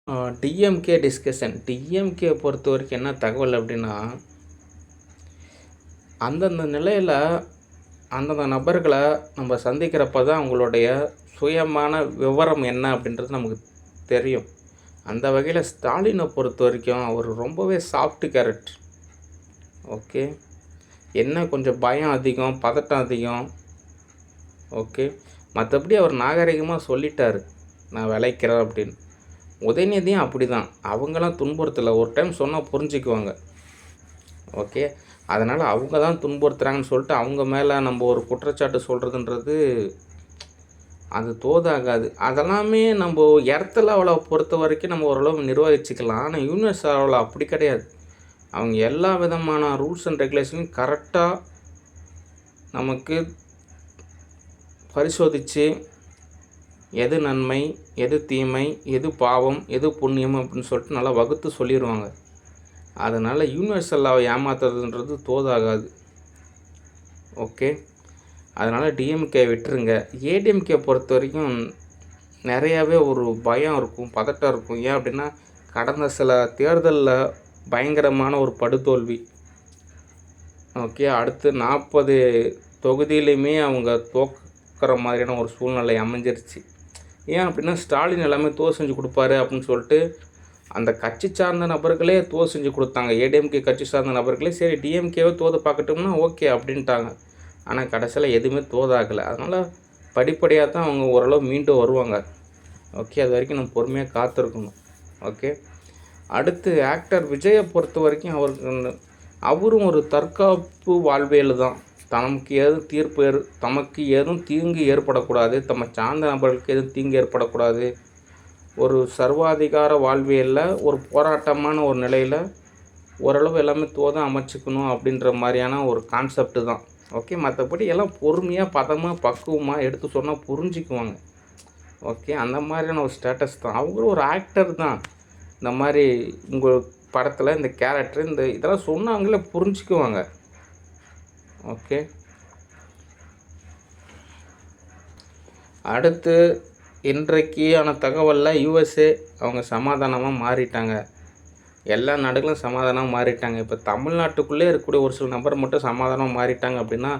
DMK discussion. DMK பொறுத்தவரைக்கும் என்ன தகவல் அப்படின்னா, அந்தந்த நிலையில அந்தந்த நபர்கள நம்ம சந்திக்கிறப்ப தான் அவங்களுடைய சுயமான விவரம் என்ன அப்படின்றது நமக்கு தெரியும். அந்த வகையில ஸ்டாலின பொறுத்தவரைக்கும் அவர் ரொம்பவே சாஃப்ட் கேரக்டர். ஓகே. என்ன கொஞ்சம் பயம் அதிகம், பதட்டம் அதிகம். ஓகே. மற்றபடி அவர் நாகரிகமாக சொல்லிட்டாரு, நான் விளைக்கிறேன் அப்படின்னு. உதயநிதியும் அப்படி தான். அவங்களாம் துன்புறுத்தலை. ஒரு டைம் சொன்னால் புரிஞ்சுக்குவாங்க. ஓகே. அதனால் அவங்க தான் துன்புறுத்துகிறாங்கன்னு சொல்லிட்டு அவங்க மேலே நம்ம ஒரு குற்றச்சாட்டு சொல்கிறதுன்றது அது தோதாகாது. அதெல்லாமே நம்ம எர்த் லெவலை பொறுத்த வரைக்கும் நம்ம ஓரளவு நிர்வகிச்சுக்கலாம். ஆனால் யூனிவர்ஸ் லெவலில் அப்படி கிடையாது. அவங்க எல்லா விதமான ரூல்ஸ் அண்ட் ரெகுலேஷனையும் கரெக்டாக நமக்கு பரிசோதித்து எது நன்மை, எது தீமை, எது பாவம், எது புண்ணியம் அப்படின்னு சொல்லிட்டு நல்லா வகுத்து சொல்லிடுவாங்க. அதனால் யூனிவர்சல்லாவை ஏமாத்துறதுன்றது தோதாகாது. ஓகே. அதனால் டிஎம்கே விட்டுருங்க. ஏடிஎம்கே பொறுத்த வரைக்கும் நிறையாவே ஒரு பயம் இருக்கும், பதட்டம் இருக்கும். ஏன் அப்படின்னா, கடந்த சில தேர்தலில் பயங்கரமான ஒரு படுதோல்வி. ஓகே. அடுத்து 40 தொகுதியிலையுமே அவங்க தோற்கிற மாதிரியான ஒரு சூழ்நிலை அமைஞ்சிருச்சு. ஏன் அப்படின்னா, ஸ்டாலின் எல்லாமே தோது செஞ்சு கொடுப்பாரு அப்படின்னு சொல்லிட்டு அந்த கட்சி சார்ந்த நபர்களே தோது செஞ்சு கொடுத்தாங்க. ஏடிஎம்கே கட்சி சார்ந்த நபர்களே சரி டிஎம்கேவே தோது பார்க்கட்டும்னா ஓகே அப்படின்ட்டாங்க. ஆனால் கடைசியில் எதுவுமே தோதாகலை. அதனால் படிப்படியாக தான் அவங்க ஓரளவு மீண்டு வருவாங்க. ஓகே. அது வரைக்கும் நம்ம பொறுமையாக காத்திருக்கணும். ஓகே. அடுத்து ஆக்டர் விஜயை பொறுத்த வரைக்கும் அவரும் ஒரு தற்காப்பு வாழ்வியல் தான். தமக்கு ஏதும் தீங்கு ஏற்படக்கூடாது, தம்மை சார்ந்த நபர்களுக்கு எதுவும் தீங்கு ஏற்படக்கூடாது, ஒரு சர்வாதிகார வாழ்வியலில் ஒரு போராட்டமான ஒரு நிலையில் ஓரளவு எல்லாமே தோதாக அமைச்சிக்கணும் அப்படின்ற மாதிரியான ஒரு கான்செப்டு தான். ஓகே. மற்றபடி எல்லாம் பொறுமையாக, பதமாக, பக்குவமாக எடுத்து சொன்னால் புரிஞ்சிக்குவாங்க. ஓகே. அந்த மாதிரியான ஒரு ஸ்டேட்டஸ் தான். அவங்களும் ஒரு ஆக்டர் தான். இந்த மாதிரி உங்கள் படத்தில் இந்த கேரக்டர் இதெல்லாம் சொன்னாங்களே புரிஞ்சிக்குவாங்க. ஓகே. அடுத்து இன்றைக்கான தகவலில் யுஎஸ்ஏ அவங்க சமாதானமாக மாறிட்டாங்க. எல்லா நாடுகளும் சமாதானமாக மாறிட்டாங்க. இப்போ தமிழ்நாட்டுக்குள்ளே இருக்கக்கூடிய ஒரு சில நபர் மட்டும் சமாதானமாக மாறிட்டாங்க அப்படின்னா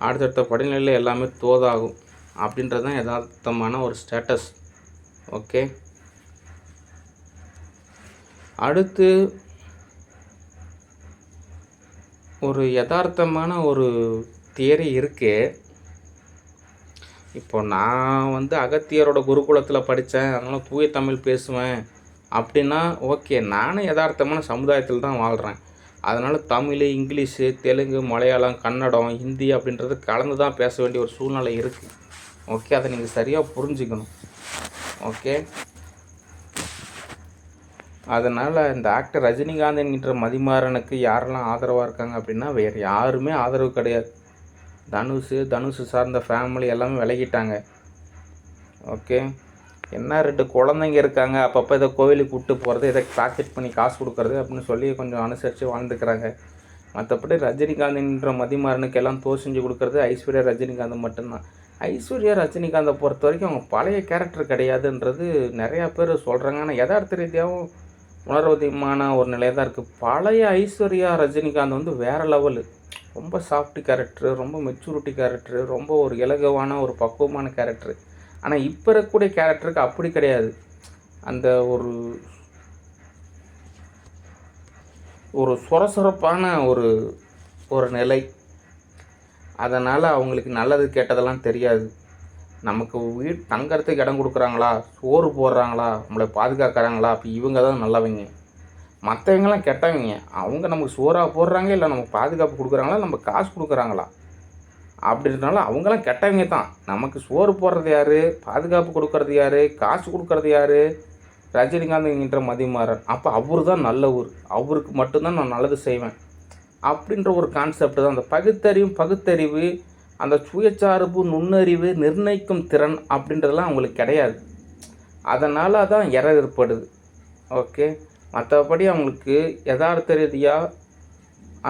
அடுத்தடுத்த படிநிலையில் எல்லாமே தோதாகும் அப்படின்றது தான் யதார்த்தமான ஒரு ஸ்டேட்டஸ். ஓகே. அடுத்து ஒரு யதார்த்தமான ஒரு தியரி இருக்குது. இப்போ நான் அகத்தியரோட குருகுலத்தில் படித்தேன், அதனால் தூய தமிழ் பேசுவேன் அப்படின்னா ஓகே. நானும் யதார்த்தமான சமுதாயத்தில் தான் வாழ்கிறேன். அதனால் தமிழ், இங்கிலீஷு, தெலுங்கு, மலையாளம், கன்னடம், ஹிந்தி அப்படின்றது கலந்து தான் பேச வேண்டிய ஒரு சூழ்நிலை இருக்குது. ஓகே. அதை நீங்கள் சரியாக புரிஞ்சுக்கணும். ஓகே. அதனால் இந்த ஆக்டர் ரஜினிகாந்த் என்கின்ற மதிமாறனுக்கு யாரெல்லாம் ஆதரவாக இருக்காங்க அப்படின்னா வேறு யாருமே ஆதரவு கிடையாது. தனுஷு சார்ந்த ஃபேமிலி எல்லாமே விலகிட்டாங்க. ஓகே. என்ன 2 குழந்தைங்க இருக்காங்க, அப்பப்போ இதை கோவிலுக்கு கூப்பிட்டு போகிறது, இதை பாக்கெட் பண்ணி காசு கொடுக்குறது அப்படின்னு சொல்லி கொஞ்சம் அனுசரித்து வாழ்ந்துக்கிறாங்க. மற்றபடி ரஜினிகாந்த்ன்ற மதிமாறனுக்கு எல்லாம் தோது செஞ்சு கொடுக்குறது ஐஸ்வர்யா ரஜினிகாந்த் மட்டும்தான். ஐஸ்வர்யா ரஜினிகாந்தை பொறுத்த வரைக்கும் அவங்க பழைய கேரக்டர் கிடையாதுன்றது நிறையா பேர் சொல்கிறாங்க. ஆனால் யதார்த்த ரீதியாகவும் உணர்வதிகமான ஒரு நிலையாக தான் இருக்குது. பழைய ஐஸ்வர்யா ரஜினிகாந்த் வேறு லெவலு. ரொம்ப சாஃப்ட் கேரக்டரு, ரொம்ப மெச்சூரிட்டி கேரக்டரு, ரொம்ப ஒரு இலகுவான ஒரு பக்குவமான கேரக்டரு. ஆனால் இப்போ இருக்கக்கூடிய கேரக்டருக்கு அப்படி கிடையாது. அந்த ஒரு சொரசொரப்பான ஒரு நிலை. அதனால் அவங்களுக்கு நல்லது கெட்டதெல்லாம் தெரியாது. நமக்கு தங்கறதுக்கு இடம் கொடுக்குறாங்களா, சோறு போடுறாங்களா, நம்மளை பாதுகாக்கிறாங்களா, அப்போ இவங்க தான் நல்லவங்க. மற்றவங்களாம் கெட்டவங்க. அவங்க நமக்கு சோறாக போடுறாங்க, இல்லை நமக்கு பாதுகாப்பு கொடுக்குறாங்களா, நம்ம காசு கொடுக்குறாங்களா அப்படின்றனால அவங்களாம் கெட்டவங்க தான். நமக்கு சோறு போடுறது யார், பாதுகாப்பு கொடுக்கறது யார், காசு கொடுக்கறது யார்? ரஜினிகாந்த்ங்கிற மதிமாறன். அப்போ அவர் தான் நல்லவர், அவருக்கு மட்டும்தான் நான் நல்லது செய்வேன் அப்படின்ற ஒரு கான்செப்ட் தான். அந்த பகுத்தறிவு, அந்த சுயச்சார்பு, நுண்ணறிவு, நிர்ணயிக்கும் திறன் அப்படின்றதெல்லாம் அவங்களுக்கு கிடையாது. அதனால் தான் எரர் ஏற்படுது. ஓகே. மற்றபடி அவங்களுக்கு யதார்த்த ரீதியாக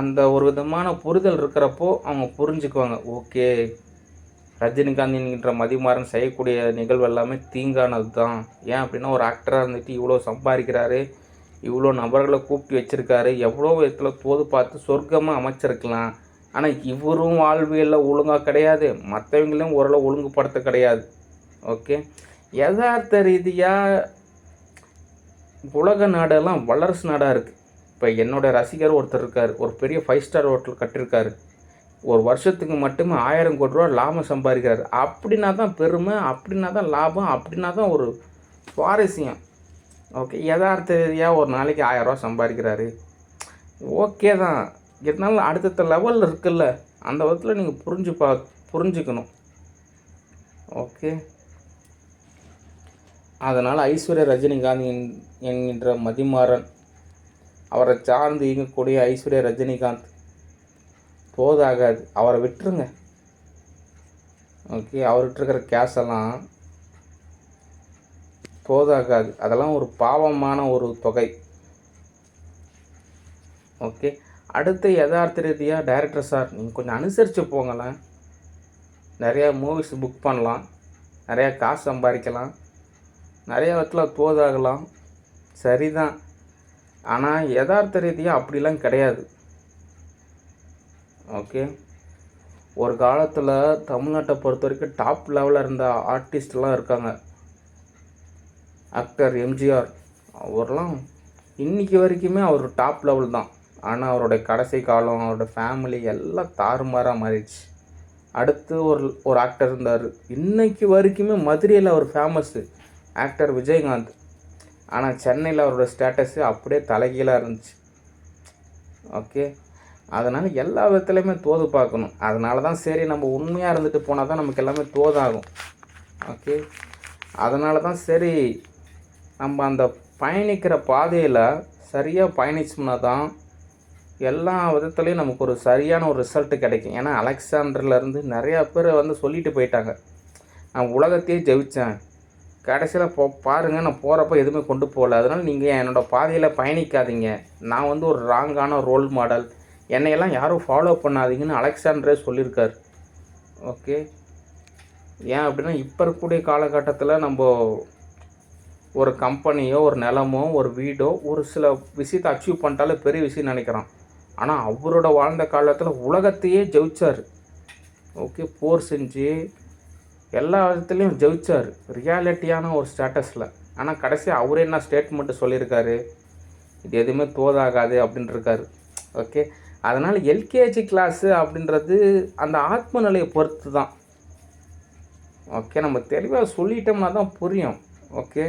அந்த ஒரு விதமான புரிதல் இருக்கிறப்போ அவங்க புரிஞ்சுக்குவாங்க. ஓகே, ரஜினிகாந்த் என்கின்ற மதிமாறன் செய்யக்கூடிய நிகழ்வு எல்லாமே தீங்கானது தான். ஏன் அப்படின்னா, ஒரு ஆக்டராக இருந்துட்டு இவ்வளோ சம்பாதிக்கிறாரு, இவ்வளோ நபர்களை கூப்பிட்டு வச்சுருக்காரு, எவ்வளோ விதத்தில் தோது பார்த்து சொர்க்கமாக அமைச்சிருக்கலாம். ஆனால் இவரும் வாழ்வியலில் ஒழுங்காக கிடையாது, மற்றவங்களையும் ஓரளவு ஒழுங்குபடுத்த கிடையாது. ஓகே, யதார்த்த ரீதியாக உலக நாடெல்லாம் வல்லரசு நாடாக இருக்குது. இப்போ என்னோடய ரசிகர் ஒருத்தர் இருக்கார், ஒரு பெரிய 5 ஸ்டார் ஹோட்டல் கட்டியிருக்காரு, ஒரு வருஷத்துக்கு மட்டுமே 1000 கோடி ரூபா லாபம் சம்பாதிக்கிறாரு. அப்படின்னா தான் பெருமை, அப்படின்னா தான் லாபம், அப்படின்னா தான் ஒரு சுவாரஸ்யம். ஓகே, யதார்த்த ரீதியாக ஒரு நாளைக்கு 1000 ரூபா சம்பாதிக்கிறாரு, ஓகே தான். இருந்தாலும் அடுத்த லெவலில் இருக்குல்ல, அந்த விதத்தில் நீங்கள் புரிஞ்சுக்கணும். ஓகே, அதனால் ஐஸ்வர்யா ரஜினிகாந்த் என்கின்ற மதிமாறன், அவரை சார்ந்து இயங்கக்கூடிய ஐஸ்வர்யா ரஜினிகாந்த் போதாகாது, அவரை விட்டுருங்க. ஓகே, அவர்கிட்ட இருக்கிற கேஷ் எல்லாம் போதாகாது, அதெல்லாம் ஒரு பாவமான ஒரு தொகை. ஓகே, அடுத்து யதார்த்த ரீதியாக டைரக்டர் சார் நீங்கள் கொஞ்சம் அனுசரித்து போங்களேன். நிறையா மூவிஸ் புக் பண்ணலாம், நிறையா காசு சம்பாதிக்கலாம், நிறைய விதத்தில் தோதாகலாம், சரிதான். ஆனால் யதார்த்த ரீதியாக அப்படிலாம் கிடையாது. ஓகே, ஒரு காலத்தில் தமிழ்நாட்டை பொறுத்த வரைக்கும் டாப் லெவலில் இருந்த ஆர்டிஸ்ட்லாம் இருக்காங்க. ஆக்டர் எம்ஜிஆர் அவர்லாம் இன்றைக்கி வரைக்குமே அவர் டாப் லெவல் தான். ஆனால் அவருடைய கடைசி காலம், அவரோட ஃபேமிலி எல்லாம் தாறுமாறாக மாறிடுச்சு. அடுத்து ஒரு ஆக்டர் இருந்தார், இன்றைக்கி வரைக்குமே மதுரையில் அவர் ஃபேமஸ்ஸு, ஆக்டர் விஜயகாந்த். ஆனால் சென்னையில் அவரோட ஸ்டேட்டஸு அப்படியே தலைகீழாக இருந்துச்சு. ஓகே, அதனால் எல்லா விதத்துலையுமே தோது பார்க்கணும். அதனால தான் சரி, நம்ம உண்மையாக இருந்துட்டு போனால் தான் நமக்கு எல்லாமே தோதாகும். ஓகே, அதனால தான் சரி, நம்ம அந்த பயணிக்கிற பாதையில் சரியாக பயணிச்சோம்னா தான் எல்லா விதத்துலேயும் நமக்கு ஒரு சரியான ஒரு ரிசல்ட்டு கிடைக்கும். ஏன்னா அலெக்சாண்டர்லேருந்து நிறையா பேர் சொல்லிட்டு போயிட்டாங்க, நான் உலகத்தையே ஜெயித்தேன், கடைசியில் பாருங்கள் நான் போகிறப்ப எதுவுமே கொண்டு போகல, அதனால் நீங்கள் என்னோடய பாதையில் பயணிக்காதீங்க, நான் ஒரு ராங்கான ரோல் மாடல், என்னையெல்லாம் யாரும் ஃபாலோ பண்ணாதீங்கன்னு அலெக்சாண்டரே சொல்லியிருக்கார். ஓகே, ஏன் அப்படின்னா இப்போ இருக்கக்கூடிய காலகட்டத்தில் நம்ம ஒரு கம்பெனியோ, ஒரு நிலமோ, ஒரு வீடோ, ஒரு சில விஷயத்தை அச்சீவ் பண்ணிட்டாலே பெரிய விஷயம் நினைக்கிறோம். ஆனால் அவரோட வாழ்ந்த காலத்தில் உலகத்தையே ஜெயிச்சார். ஓகே, போர் செஞ்சு எல்லா விதத்துலேயும் ஜெயிச்சார், ரியாலிட்டியான ஒரு ஸ்டேட்டஸில். ஆனால் கடைசியாக அவரே என்ன ஸ்டேட்மெண்ட்டு சொல்லியிருக்காரு, இது எதுவுமே தோதாகாது அப்படின்ட்டுருக்காரு. ஓகே, அதனால் எல்கேஜி கிளாஸு அப்படின்றது அந்த ஆத்ம நிலையை பொறுத்து தான். ஓகே, நம்ம தெளிவாக சொல்லிட்டோம்னா தான் புரியும். ஓகே.